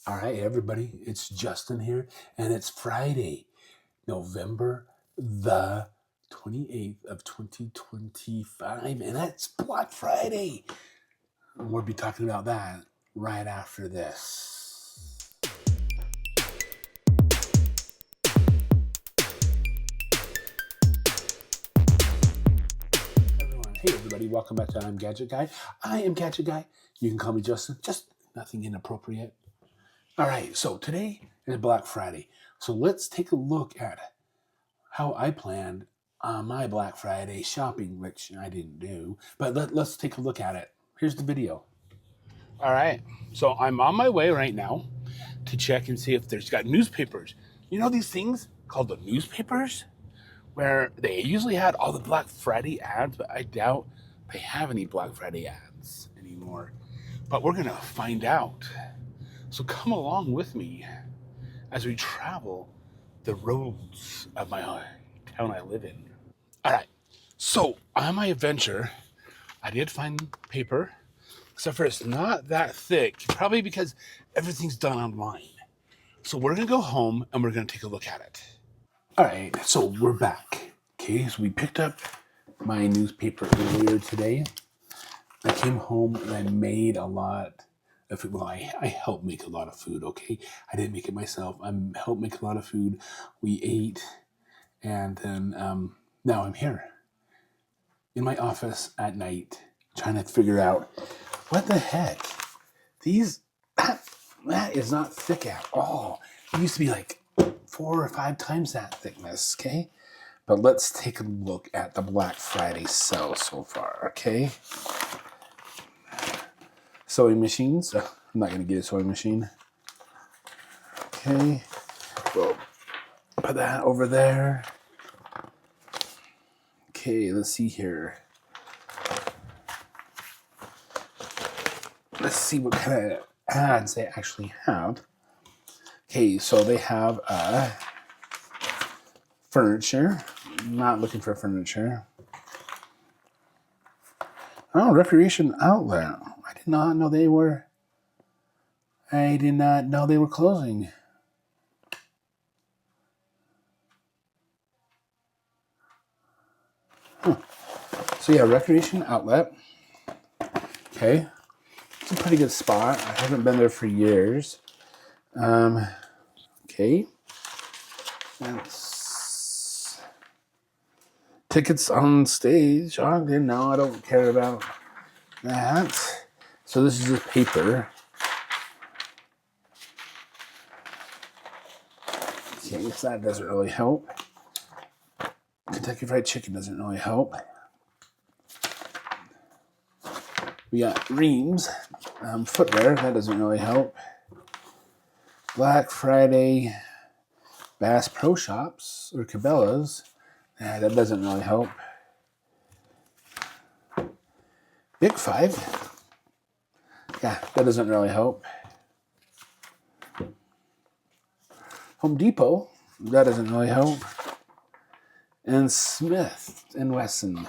All right, everybody, it's Justin here, and it's Friday, November the 28th of 2025, and that's Black Friday. And we'll be talking about that right after this. Hey everybody, welcome back to I'm Gadget Guy. I am Gadget Guy. You can call me Justin, just nothing inappropriate. All right, so today is Black Friday. So let's take a look at how I planned my Black Friday shopping, which I didn't do, but let's take a look at it. Here's the video. All right, so I'm on my way right now to check and see if there's got newspapers. You know these things called the newspapers? Where they usually had all the Black Friday ads, but I doubt they have any Black Friday ads anymore. But we're gonna find out. So come along with me as we travel the roads of my town I live in. All right, so on my adventure, I did find paper, except for it's not that thick, probably because everything's done online. So we're gonna go home and we're gonna take a look at it. All right, so we're back. Okay, so we picked up my newspaper earlier today. I came home and I made a lot of food. Well, I helped make a lot of food, okay? I didn't make it myself. I helped make a lot of food. We ate, and then now I'm here in my office at night trying to figure out what the heck. That is not thick at all. It used to be like 4 or 5 times that thickness, okay? But let's take a look at the Black Friday sale so far, okay? Sewing machines. I'm not going to get a sewing machine. Okay. We'll put that over there. Okay, let's see here. Let's see what kind of ads they actually have. Okay, so they have furniture. I'm not looking for furniture. Oh, recreation outlet. I did not know they were closing. So yeah, recreation outlet. Okay. It's a pretty good spot. I haven't been there for years. Okay. That's tickets on stage. Oh, no, I don't care about that. So this is just paper. Okay, so that doesn't really help. Kentucky Fried Chicken doesn't really help. We got Reams, footwear. That doesn't really help. Black Friday Bass Pro Shops or Cabela's. That doesn't really help. Big Five. Yeah, that doesn't really help. Home Depot. That doesn't really help. And Smith and Wesson.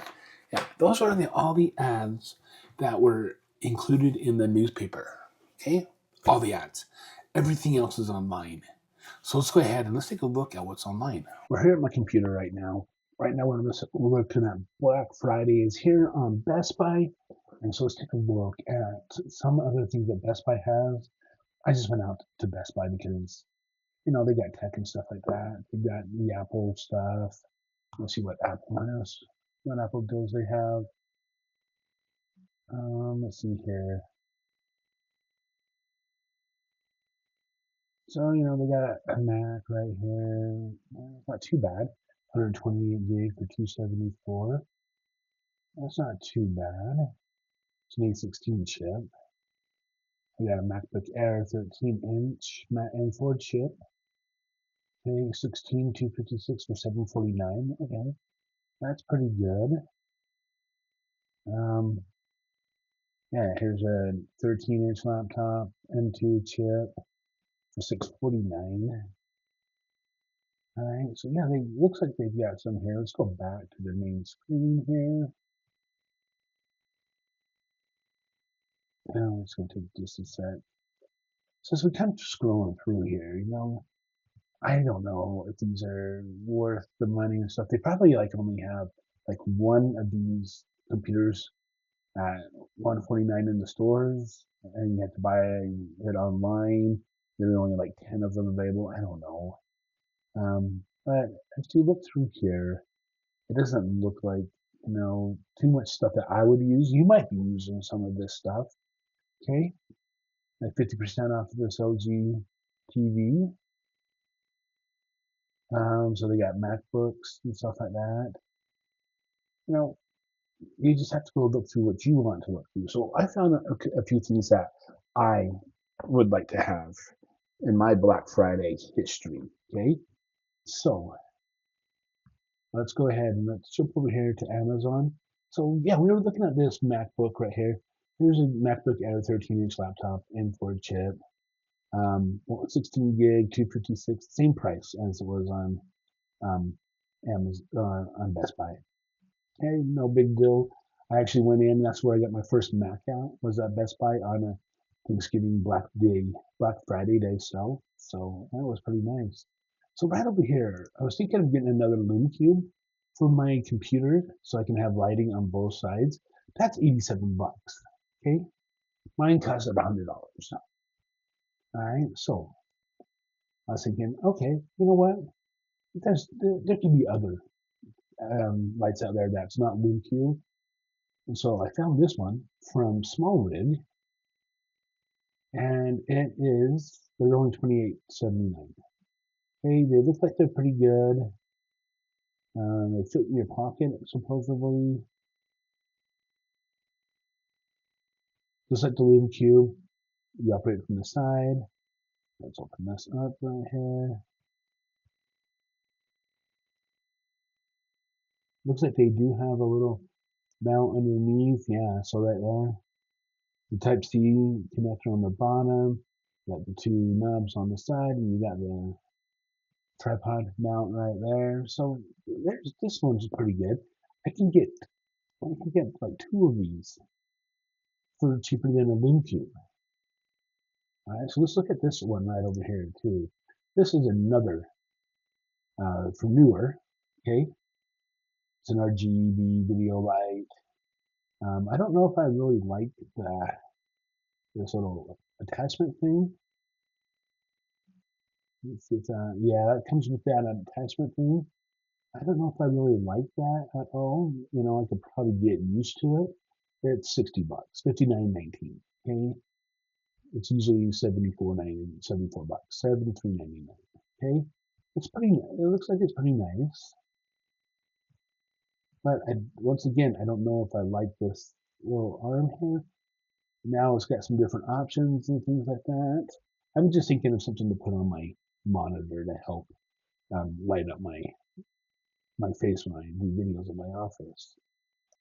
Yeah, those are all the ads that were included in the newspaper. Okay? All the ads. Everything else is online. So let's go ahead and let's take a look at what's online. We're here at my computer right now. Right now we're looking at Black Friday is here on Best Buy. And so let's take a look at some other things that Best Buy has. I just went out to Best Buy because, they got tech and stuff like that. They got the Apple stuff. Let's see what Apple deals they have. Let's see here. So, they got a Mac right here. Not too bad. 128 gig for 274. That's not too bad. It's an A16 chip. We got a MacBook Air 13-inch M4 chip. Okay, 16 256 for 749. Okay, that's pretty good. Yeah, here's a 13-inch laptop M2 chip for 649. All right, so yeah, looks like they've got some here. Let's go back to the main screen here. Now it's going to take just a sec. So as we kind of scrolling through here, I don't know if these are worth the money and stuff. They probably like only have like one of these computers at 149 in the stores, and you have to buy it online. There are only like 10 of them available. I don't know. But as you look through here, it doesn't look like, too much stuff that I would use. You might be using some of this stuff. Okay. Like 50% off of this LG TV. So they got MacBooks and stuff like that. You know, you just have to go look through what you want to look through. So I found a few things that I would like to have in my Black Friday history. Okay. So let's go ahead and let's jump over here to Amazon. So yeah, we were looking at this MacBook right here. Here's a MacBook Air 13-inch laptop, M4 chip, 16 gig, 256, same price as it was on Amazon on Best Buy. Hey, no big deal. I actually went in. That's where I got my first Mac out. Was at Best Buy on a Thanksgiving Black Friday day sale. So that was pretty nice. So right over here, I was thinking of getting another Lume Cube for my computer so I can have lighting on both sides. That's 87 bucks. Okay, mine costs $100. All right, so I was thinking, okay, you know what? There can be other lights out there that's not Lume Cube. And so I found this one from Small Rig, and they're only $28.79. Hey, they look like they're pretty good. They fit in your pocket, supposedly. Just like the Lume Cube, you operate from the side. Let's open this up right here. Looks like they do have a little mount underneath. Yeah, so right there. The Type-C connector on the bottom. Got the two knobs on the side, and you got the tripod mount right there. So this one's pretty good. I can get like two of these for cheaper than a Lume Cube. All right, so let's look at this one right over here too. This is another for newer. Okay, it's an RGB video light. I don't know if I really like this little attachment thing. Yeah, that comes with that attachment thing. I don't know if I really like that at all. I could probably get used to it. It's 60 bucks, 59.19. Okay. It's usually 74 bucks, 73.99. Okay. It looks like it's pretty nice. But once again, I don't know if I like this little arm here. Now it's got some different options and things like that. I'm just thinking of something to put on my monitor to help light up my face when I do videos in my office.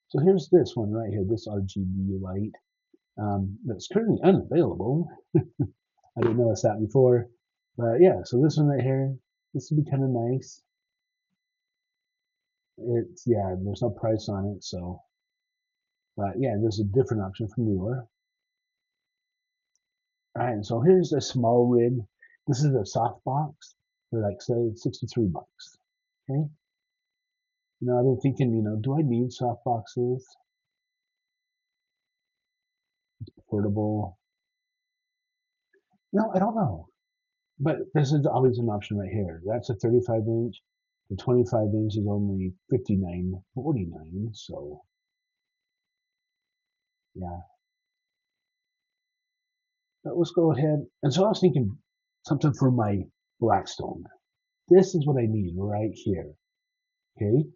So here's this one right here, this RGB light that's currently unavailable. I didn't notice that before. But yeah, so this one right here, this would be kind of nice. There's no price on it, so. But yeah, there's a different option from newer. All right, so here's a Small Rig. This is a Softbox for like say 63 bucks. Okay. I've been thinking, do I need softboxes? Portable? No, I don't know. But this is always an option right here. That's a 35 inch. The 25 inch is only 59.49. So yeah. But let's go ahead. And so I was thinking something for my Blackstone. This is what I need right here. Okay.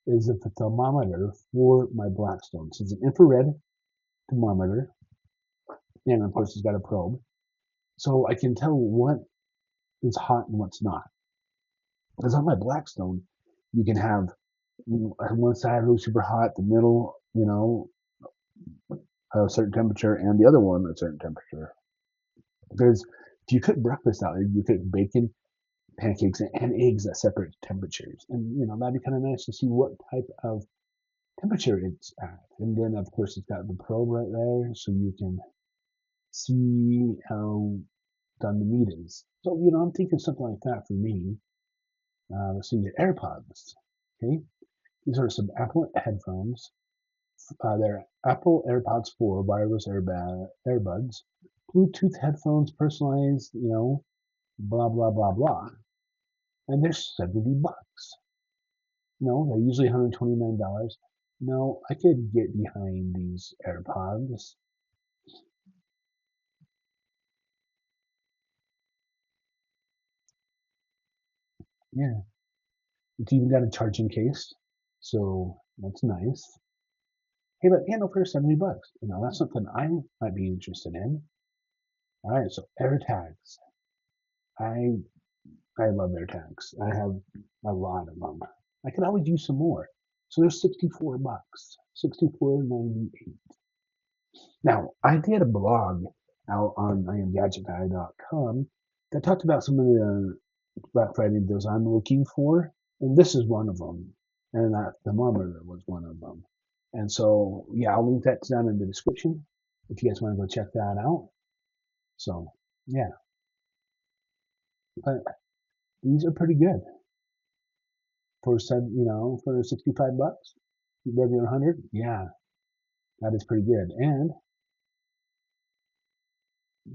Is a thermometer for my Blackstone. So it's an infrared thermometer. And of course it's got a probe. So I can tell what is hot and what's not. Because on my Blackstone, you can have one side really super hot, the middle, a certain temperature, and the other one a certain temperature. Because if you cook breakfast out there, you cook bacon, pancakes, and eggs at separate temperatures. And, that'd be kind of nice to see what type of temperature it's at. And then, of course, it's got the probe right there, so you can see how done the meat is. So, I'm thinking something like that for me. Let's see, your AirPods. Okay, these are some Apple headphones. They're Apple AirPods 4 wireless earbuds, Bluetooth headphones, personalized, blah blah blah blah, and they're $70. No, they're usually $129. No, I could get behind these AirPods. Yeah, it's even got a charging case, so that's nice. Hey, but no, for $70, that's something I might be interested in. All right, so AirTags. I I love AirTags. I have a lot of them. I could always use some more. So they're $64, 64.98. Now, I did a blog out on iamgadgetguy.com that talked about some of the Black Friday deals I'm looking for, and this is one of them. And that thermometer was one of them. And so, yeah, I'll link that down in the description if you guys want to go check that out. So, yeah, but these are pretty good for $65, regular 100. Yeah, that is pretty good. And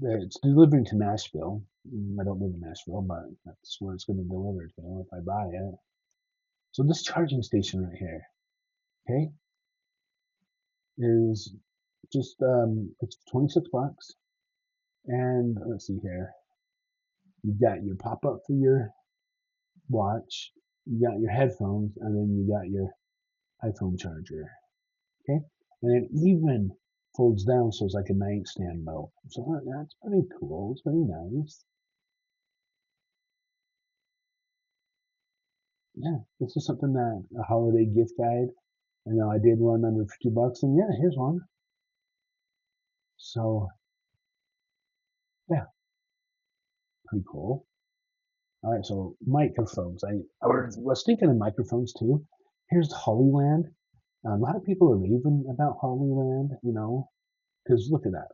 it's delivering to Nashville. I don't live in Nashville, but that's where it's going to deliver to if I buy it. So this charging station right here, okay, is just it's $26. And let's see here, you got your pop up for your watch, you got your headphones, and then you got your iPhone charger. Okay, and it even folds down so it's like a nightstand mode. So that's pretty cool. It's pretty nice. Yeah, this is something that a holiday gift guide. I know I did one under $50, and yeah, here's one. So yeah, pretty cool. All right, so microphones. I was thinking of microphones too. Here's Hollyland. A lot of people are raving about Hollyland, because look at that.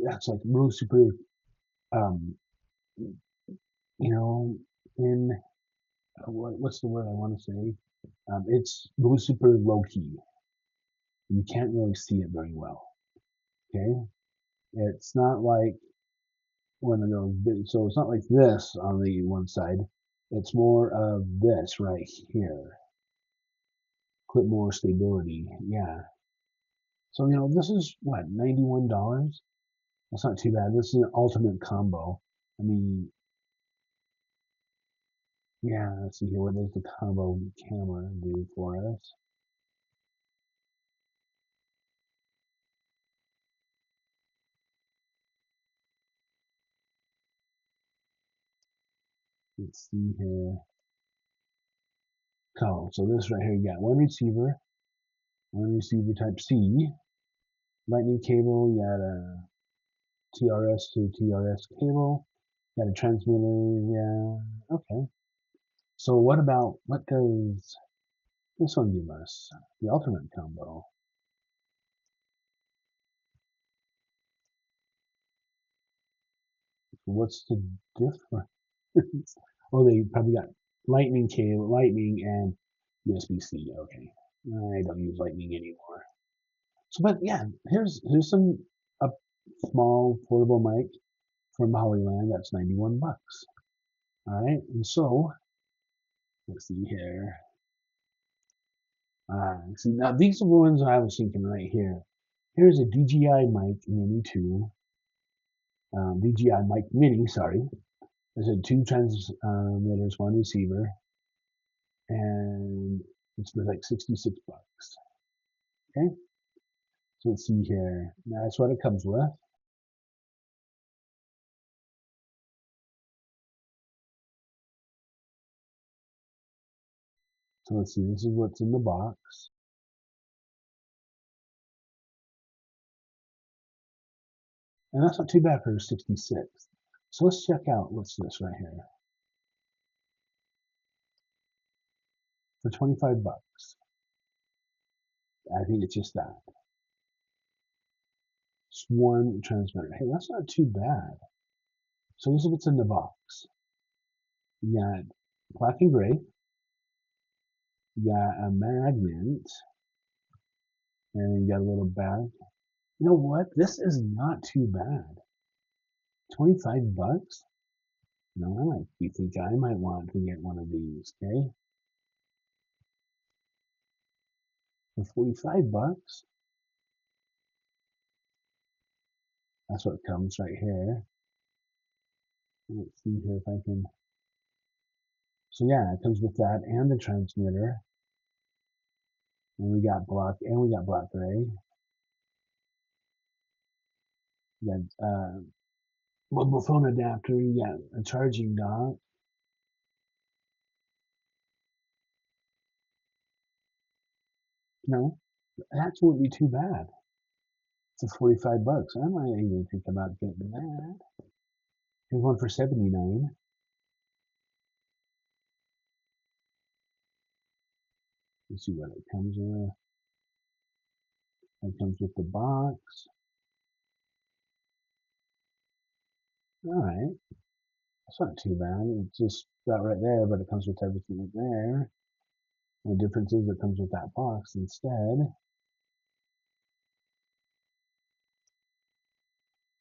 That's like really super, um, you know, in what's the word I want to say? It's really super low key. You can't really see it very well. Okay, it's not like one of those. So it's not like this on the one side. It's more of this right here. Clip more stability. Yeah. So this is what, $91. That's not too bad. This is an ultimate combo. I mean, yeah. Let's see here. What does the combo camera do for us? Let's see here. Oh, so this right here, you got one receiver Type C, lightning cable, you got a TRS to TRS cable, you got a transmitter, yeah, okay. So what does this one give us? The ultimate combo. What's the difference? Oh, they probably got lightning cable, lightning, and USB-C. Okay, I don't use lightning anymore. So, but yeah, here's some a small portable mic from Hollyland. That's $91. All right, and so let's see here. See now these are the ones I was thinking right here. Here's a DJI mic Mini 2, DJI mic Mini. Sorry, there's a two transmitters, one receiver, and it's for like $66. Okay, so let's see here. That's what it comes with. So let's see. This is what's in the box. And that's not too bad for 66. So let's check out what's this right here for $25. I think it's just that. Just one transmitter. Hey, that's not too bad. So this is what's in the box. You got black and gray. You got a magnet. And you got a little bag. You know what? This is not too bad. 25 bucks? No, you think I might want to get one of these, okay? For 45 bucks. That's what comes right here. Let's see here if I can. So yeah, it comes with that and the transmitter. And we got black gray. You got mobile phone adapter, you got a charging dock. No, that wouldn't be too bad. It's 45 bucks. I might even think about getting that. Here's one for 79. Let's see what it comes with. It comes with the box. All right. That's not too bad. It's just that right there, but it comes with everything right there. The difference is it comes with that box instead.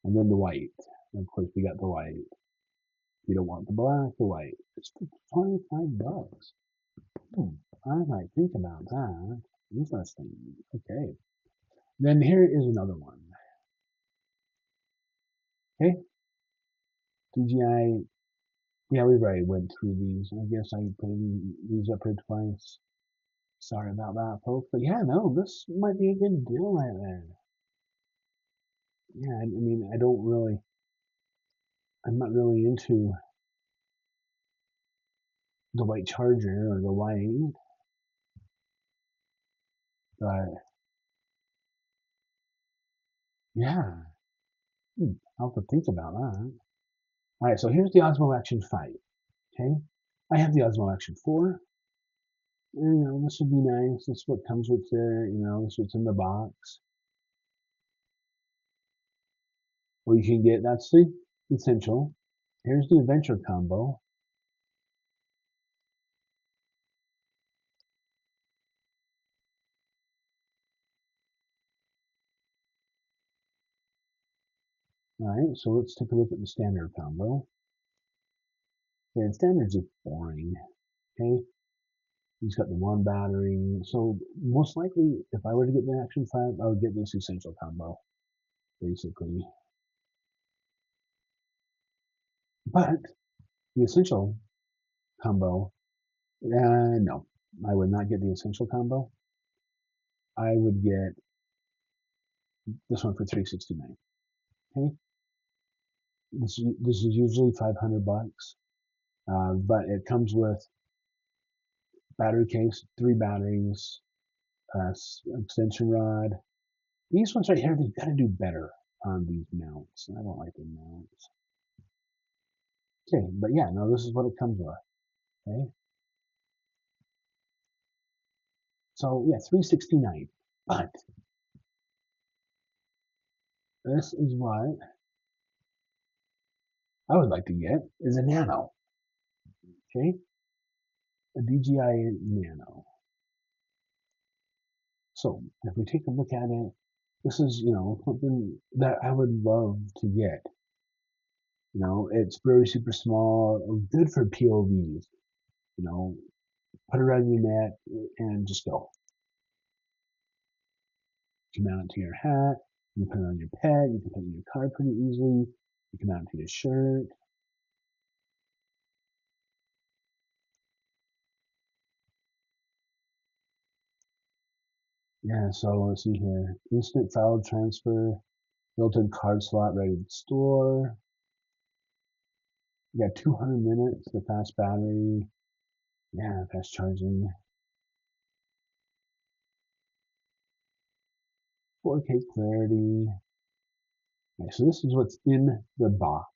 And then the white. And of course, we got the white. You don't want the black, the white. It's 25 bucks. I might think about that. Interesting. Okay. Then here is another one. Okay. DJI. Yeah, we've already went through these. I guess I put these up here twice. Sorry about that, folks. But yeah, no, this might be a good deal right there. Yeah, I mean, I'm not really into the white charger or the white, but yeah, I'll have to think about that. All right, so here's the Osmo Action 5. Okay, I have the Osmo Action 4. And, this would be nice. This is what comes with it. This is what's in the box. Well, you can get that's the essential. Here's the adventure combo. All right, so let's take a look at the standard combo. Okay, the standard's just boring. Okay, he's got the one battery. So most likely, if I were to get the Action 5, I would get this essential combo, basically. But the essential combo, no, I would not get the essential combo. I would get this one for $369. Okay, this is usually 500 bucks, but it comes with battery case, 3 batteries, extension rod. These ones right here, they've got to do better on these mounts. I don't like the mounts. Okay, but yeah, no, this is what it comes with. Okay. So yeah, $369. But this is what I would like to get is a Nano. Okay, a DJI Nano. So if we take a look at it, this is something that I would love to get. It's very super small, good for POVs. Put it around your neck and just go. You can mount it to your hat. You can put it on your pet. You can put it in your car pretty easily. You can mount it to your shirt. Yeah, so let's see here. Instant file transfer, built-in card slot ready to store. You got 200 minutes, the fast battery. Yeah, fast charging. 4K clarity. Okay, so this is what's in the box.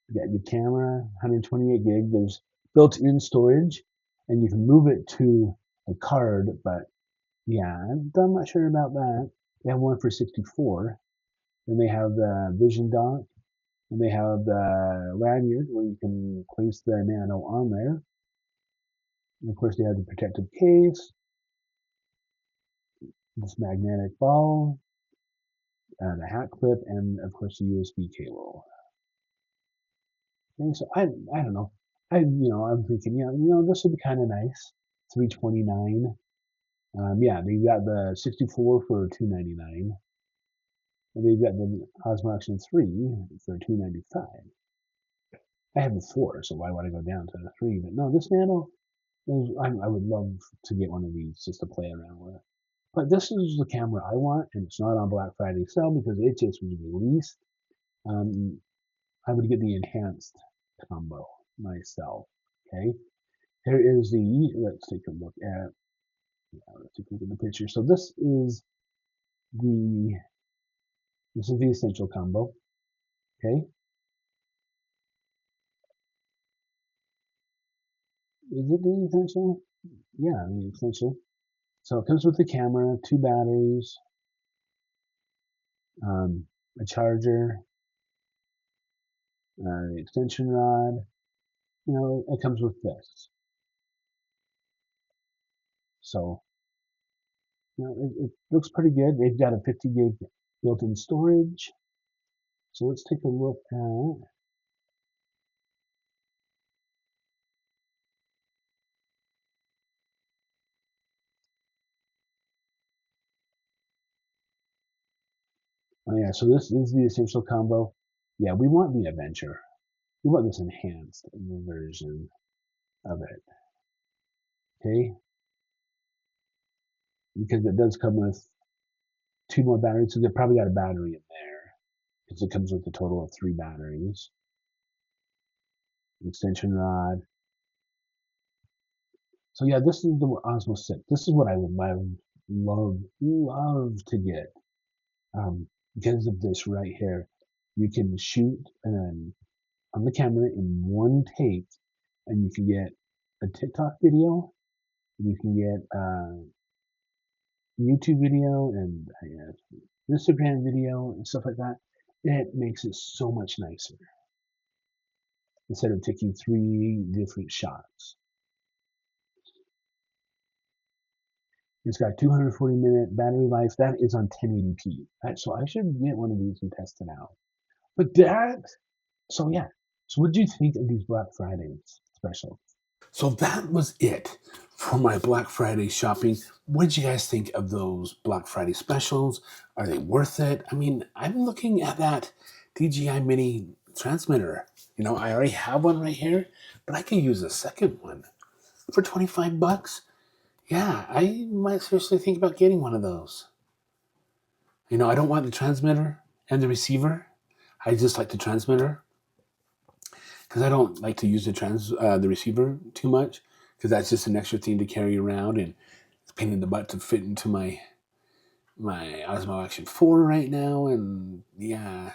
You got your camera, 128 gig. There's built-in storage, and you can move it to a card, but yeah, I'm not sure about that. They have one for 64. Then they have the vision dock, and they have the lanyard where you can place the Nano on there. And of course, they have the protective case, this magnetic ball, the hat clip, and of course the USB cable. And so I don't know. I'm thinking, this would be kind of nice. $329. Yeah, they got the 64 for $299. And they've got the Osmo Action 3 for $295. I have the 4, so why would I go down to the 3? But no, this Nano, I would love to get one of these just to play around with. But this is the camera I want, and it's not on Black Friday sale because it just was released. I would get the enhanced combo myself. Okay, here is let's take a look at, let's take a look at the picture. So the this is the essential combo. Okay, is it the essential? Yeah, the essential. So it comes with the camera, 2 batteries, a charger, the extension rod. It comes with this. So, it looks pretty good. They've got a 50 gig built-in storage. So let's take a look at, oh yeah, so this is the essential combo. Yeah, we want the adventure. We want this enhanced version of it. Okay? Because it does come with 2 more batteries, so they probably got a battery in there. Because it comes with a total of 3 batteries. Extension rod. So yeah, this is the Osmo 6. This is what I would love to get. Because of this right here. You can shoot on the camera in one take, and you can get a TikTok video, you can get a YouTube video, and Instagram video, and stuff like that. It makes it so much nicer instead of taking 3 different shots. It's got 240-minute battery life. That is on 1080p. So I should get one of these and test it out. But so yeah. So what did you think of these Black Friday specials? So that was it for my Black Friday shopping. What did you guys think of those Black Friday specials? Are they worth it? I mean, I'm looking at that DJI mini transmitter. I already have one right here, but I could use a second one for 25 bucks. Yeah, I might seriously think about getting one of those. I don't want the transmitter and the receiver. I just like the transmitter because I don't like to use the receiver too much because that's just an extra thing to carry around, and it's a pain in the butt to fit into my Osmo Action 4 right now, and yeah,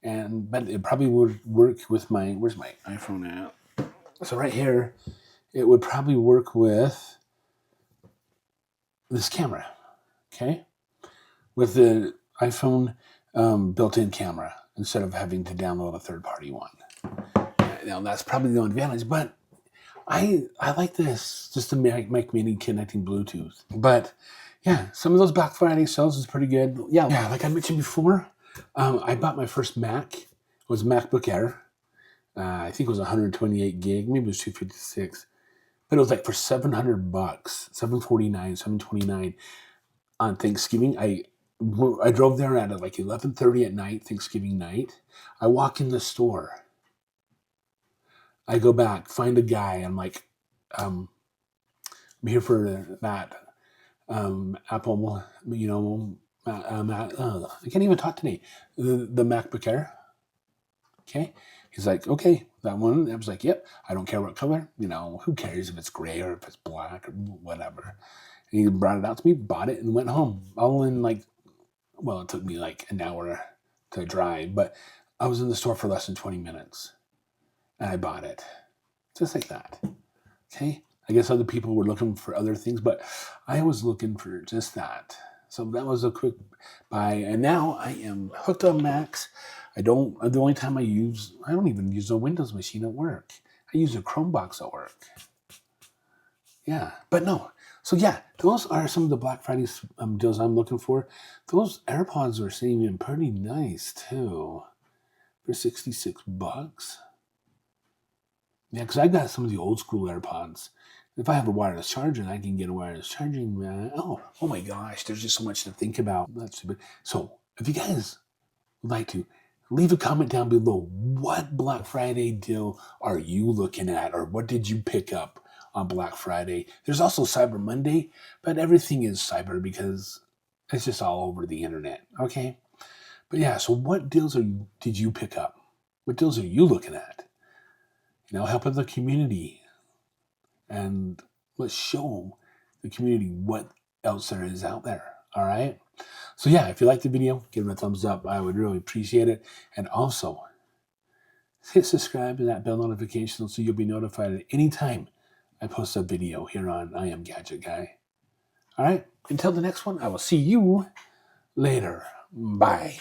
but it probably would work with where's my iPhone at? So right here, it would probably work with this camera, okay, with the iPhone built-in camera instead of having to download a third-party one. That's probably the only advantage, but I like this just to make mini connecting Bluetooth. But yeah, some of those Black Friday sales is pretty good. Yeah, like I mentioned before, I bought my first Mac. It was a MacBook Air. I think it was 128 gig, maybe it was 256, but it was like for $700, $749, $729 on Thanksgiving. I drove there at like 11:30 at night, Thanksgiving night. I walk in the store. I go back, find a guy. I'm like, I'm here for that Apple, I can't even talk today. The MacBook Air. Okay. He's like, okay, that one. I was like, yep, I don't care what color. Who cares if it's gray or if it's black or whatever. And he brought it out to me, bought it, and went home. All in it took me like an hour to drive, but I was in the store for less than 20 minutes. And I bought it. Just like that. Okay? I guess other people were looking for other things, but I was looking for just that. So that was a quick buy, and now I am hooked on Macs. The only time I don't even use a Windows machine at work. I use a Chromebox at work. Yeah, but no. So yeah, those are some of the Black Friday deals I'm looking for. Those AirPods are seeming pretty nice too, for $66. Yeah, because I've got some of the old school AirPods. If I have a wireless charger, I can get a wireless charging. Oh my gosh, there's just so much to think about. That's stupid. So if you guys would like to, leave a comment down below. What Black Friday deal are you looking at, or what did you pick up on Black Friday? There's also Cyber Monday, but everything is cyber because it's just all over the internet. Okay, but yeah. So what deals did you pick up? What deals are you looking at? Helping the community, and let's show the community what else there is out there. All right. So yeah, if you like the video, give it a thumbs up. I would really appreciate it. And also hit subscribe to that bell notification so you'll be notified at any time I post a video here on I Am Gadget Guy. All right. Until the next one, I will see you later. Bye.